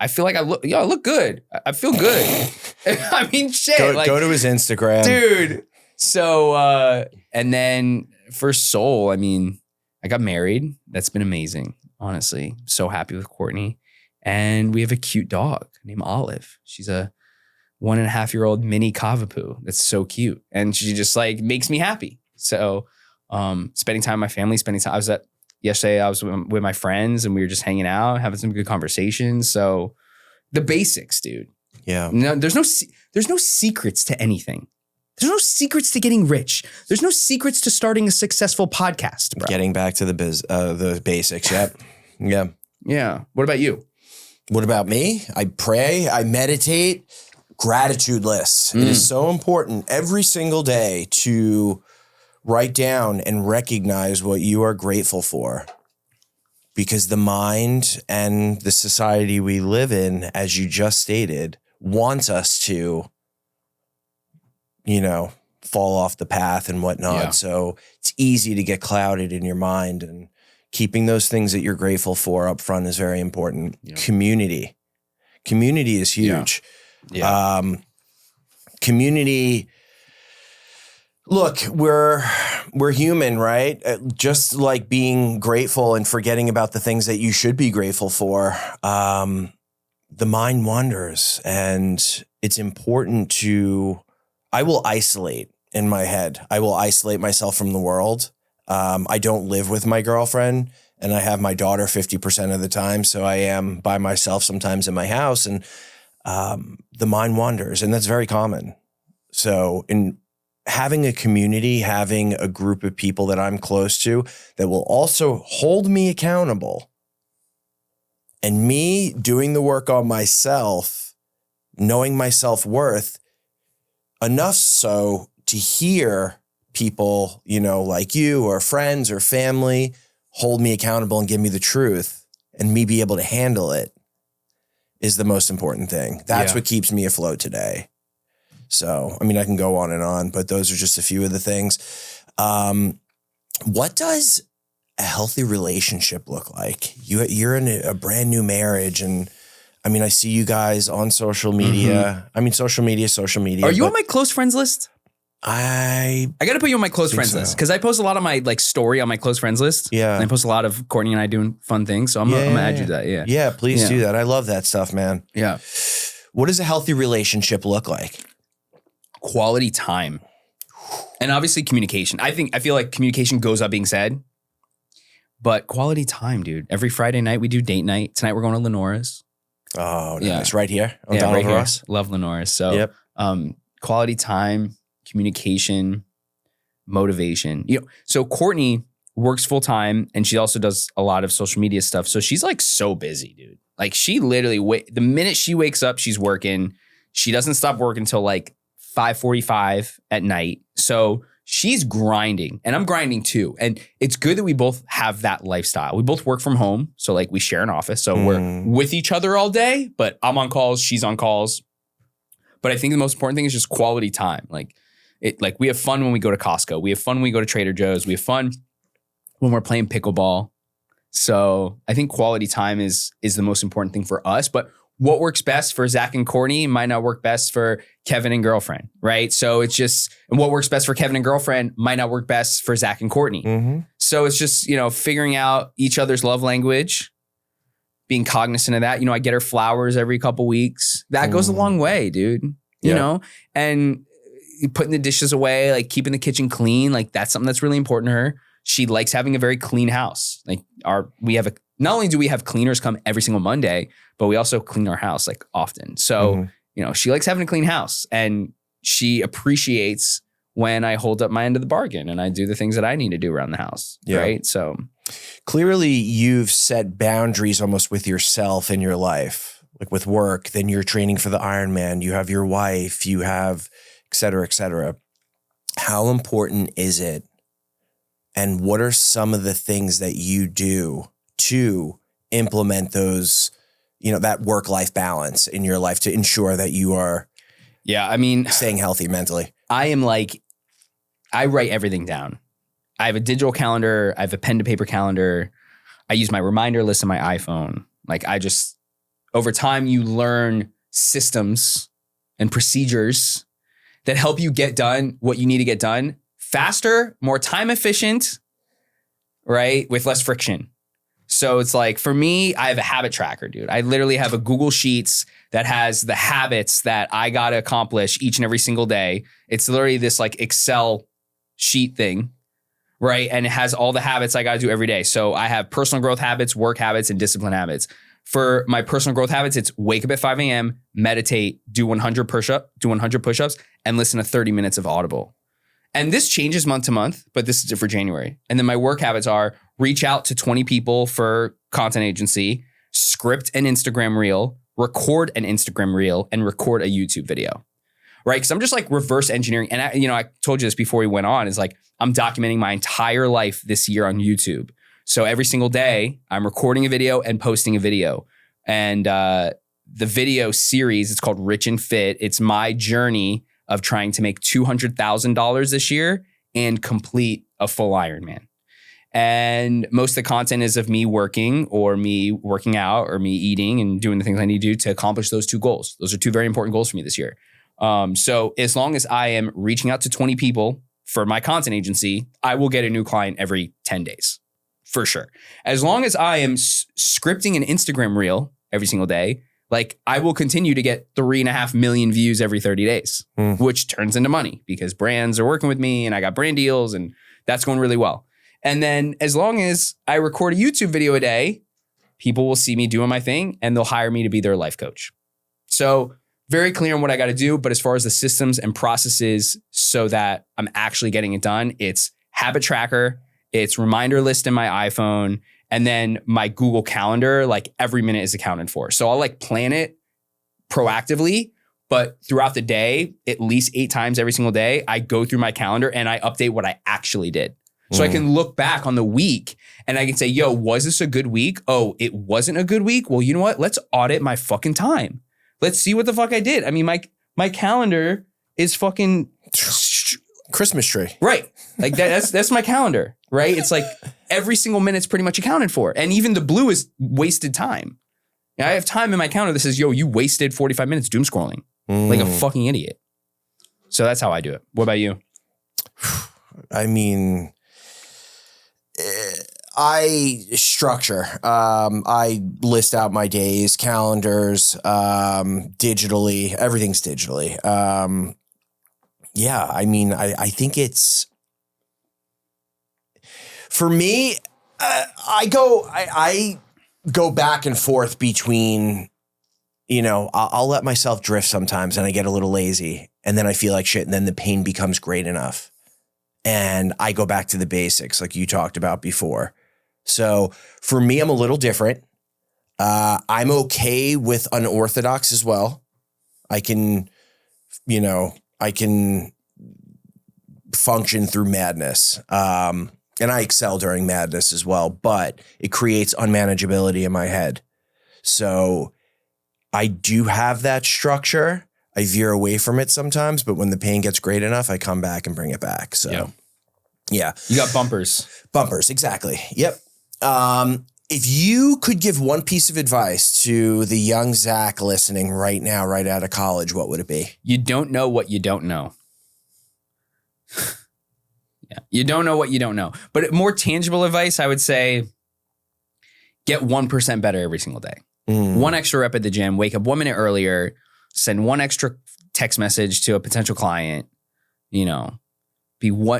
I feel like I look good. I feel good. I mean, shit. Go to his Instagram. Dude. So, and then for soul, I mean, I got married. That's been amazing. Honestly. So happy with Courtney. And we have a cute dog named Olive. She's a 1.5-year-old mini Cavapoo. That's so cute. And she just like makes me happy. So, spending time with my family, yesterday I was with my friends and we were just hanging out, having some good conversations. So the basics, dude. Yeah. No, there's no secrets to anything. There's no secrets to getting rich. There's no secrets to starting a successful podcast, bro. Getting back to the basics. Yep. Yeah. Yeah. What about you? What about me? I pray, I meditate, gratitude lists. It is so important every single day to write down and recognize what you are grateful for, because the mind and the society we live in, as you just stated, wants us to, fall off the path and whatnot. Yeah. So it's easy to get clouded in your mind, and keeping those things that you're grateful for up front is very important. Yeah. Community is huge. Yeah. Community. Look, we're human, right? Just like being grateful and forgetting about the things that you should be grateful for. The mind wanders, and it's important I will isolate in my head. I will isolate myself from the world. I don't live with my girlfriend, and I have my daughter 50% of the time. So I am by myself sometimes in my house, and the mind wanders, and that's very common. So in having a community, having a group of people that I'm close to that will also hold me accountable, and me doing the work on myself, knowing my self-worth enough so to hear people, like you or friends or family hold me accountable and give me the truth, and me be able to handle it is the most important thing. That's what keeps me afloat today. So, I mean, I can go on and on, but those are just a few of the things. What does a healthy relationship look like? You're in a brand new marriage, and I mean, I see you guys on social media. I mean, social media. Are you on my close friends list? I got to put you on my close friends list, because I post a lot of my like story on my close friends list. Yeah. And I post a lot of Courtney and I doing fun things. So I'm going to add you to that. Yeah. Yeah, please do that. I love that stuff, man. Yeah. What does a healthy relationship look like? Quality time. And obviously communication. I feel like communication goes up being said, but quality time, dude. Every Friday night we do date night. Tonight we're going to Lenora's. Oh, nice. Right here on Yeah, Donald right here. Ross. Love Lenora's. So quality time, communication, motivation. So Courtney works full time and she also does a lot of social media stuff. So she's like so busy, dude. Like she literally, the minute she wakes up, she's working. She doesn't stop working until like 5:45 at night. So she's grinding and I'm grinding too. And it's good that we both have that lifestyle. We both work from home. So like we share an office. So we're with each other all day, but I'm on calls, she's on calls. But I think the most important thing is just quality time. Like we have fun when we go to Costco. We have fun when we go to Trader Joe's. We have fun when we're playing pickleball. So I think quality time is the most important thing for us. But what works best for Zach and Courtney might not work best for Kevin and girlfriend, right? So it's just, and what works best for Kevin and girlfriend might not work best for Zach and Courtney. Mm-hmm. So it's just, figuring out each other's love language, being cognizant of that. I get her flowers every couple weeks. That goes a long way, dude. You know, and putting the dishes away, like keeping the kitchen clean, like that's something that's really important to her. She likes having a very clean house. Like not only do we have cleaners come every single Monday, but we also clean our house like often. So, she likes having a clean house and she appreciates when I hold up my end of the bargain and I do the things that I need to do around the house. Yeah. Right. So clearly you've set boundaries almost with yourself in your life, like with work, then you're training for the Ironman, you have your wife, you have et cetera, et cetera. How important is it? And what are some of the things that you do to implement those, that work-life balance in your life to ensure that you are staying healthy mentally? I write everything down. I have a digital calendar. I have a pen to paper calendar. I use my reminder list on my iPhone. Like over time, you learn systems and procedures that help you get done what you need to get done faster, more time efficient, right? With less friction. So it's like, for me, I have a habit tracker, dude. I literally have a Google Sheets that has the habits that I got to accomplish each and every single day. It's literally this like Excel sheet thing, right? And it has all the habits I got to do every day. So I have personal growth habits, work habits, and discipline habits. For my personal growth habits, it's wake up at 5 a.m., meditate, do 100 push-ups, and listen to 30 minutes of Audible. And this changes month to month, but this is it for January. And then my work habits are reach out to 20 people for content agency, script an Instagram reel, record an Instagram reel, and record a YouTube video, right? Because I'm just like reverse engineering. And I told you this before we went on, is like I'm documenting my entire life this year on YouTube. So every single day I'm recording a video and posting a video. And the video series, it's called Rich and Fit. It's my journey of trying to make $200,000 this year and complete a full Ironman. And most of the content is of me working or me working out or me eating and doing the things I need to do to accomplish those two goals. Those are two very important goals for me this year. So as long as I am reaching out to 20 people for my content agency, I will get a new client every 10 days for sure. As long as I am scripting an Instagram reel every single day, like I will continue to get 3.5 million views every 30 days, which turns into money because brands are working with me and I got brand deals and that's going really well. And then as long as I record a YouTube video a day, people will see me doing my thing and they'll hire me to be their life coach. So very clear on what I got to do. But as far as the systems and processes so that I'm actually getting it done, it's habit tracker, it's reminder list in my iPhone, and then my Google Calendar, like every minute is accounted for. So I'll like plan it proactively, but throughout the day, at least 8 times every single day, I go through my calendar and I update what I actually did. So I can look back on the week and I can say, yo, was this a good week? Oh, it wasn't a good week? Well, you know what? Let's audit my fucking time. Let's see what the fuck I did. I mean, my calendar is fucking Christmas tree. Right. Like that's my calendar, right? It's like every single minute's pretty much accounted for. And even the blue is wasted time. I have time in my calendar that says, yo, you wasted 45 minutes doom scrolling like a fucking idiot. So that's how I do it. What about you? I mean, I structure. I list out my days, calendars, digitally. Everything's digitally. yeah, I mean, I think it's, for me, I go back and forth between, you know, I'll let myself drift sometimes and I get a little lazy and then I feel like shit and then the pain becomes great enough. And I go back to the basics like you talked about before. So for me, I'm a little different. I'm okay with unorthodox as well. I can function through madness. And I excel during madness as well, but it creates unmanageability in my head. So I do have that structure. I veer away from it sometimes, but when the pain gets great enough, I come back and bring it back. So yeah. You got bumpers. Bumpers, exactly. Yep. If you could give one piece of advice to the young Zach listening right now, right out of college, what would it be? You don't know what you don't know. Yeah, you don't know what you don't know. But more tangible advice, I would say, get 1% better every single day. One extra rep at the gym, wake up 1 minute earlier, send one extra text message to a potential client, you know,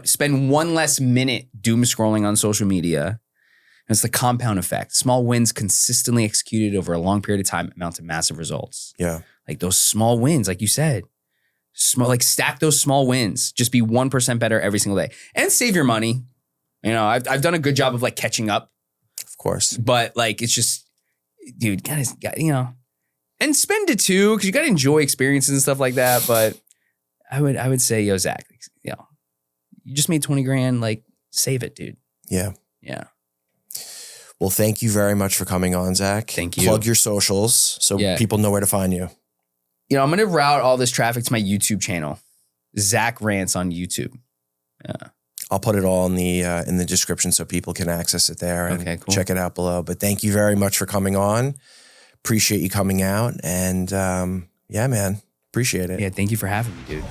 spend one less minute doom scrolling on social media. It's the compound effect. Small wins consistently executed over a long period of time amount to massive results. Yeah. Like those small wins, like you said, stack those small wins. Just be 1% better every single day and save your money. You know, I've done a good job of like catching up. Of course. But like, it's just, dude, you know, and spend it too, because you got to enjoy experiences and stuff like that. But I would say, yo, Zach, you know, you just made 20 grand, like save it, dude. Yeah. Yeah. Well, thank you very much for coming on, Zach. Thank you. Plug your socials so people know where to find you. You know, I'm going to route all this traffic to my YouTube channel, Zach Rance on YouTube. Yeah. I'll put it all in the description so people can access it there and check it out below. But thank you very much for coming on. Appreciate you coming out. And yeah, man, appreciate it. Yeah, thank you for having me, dude.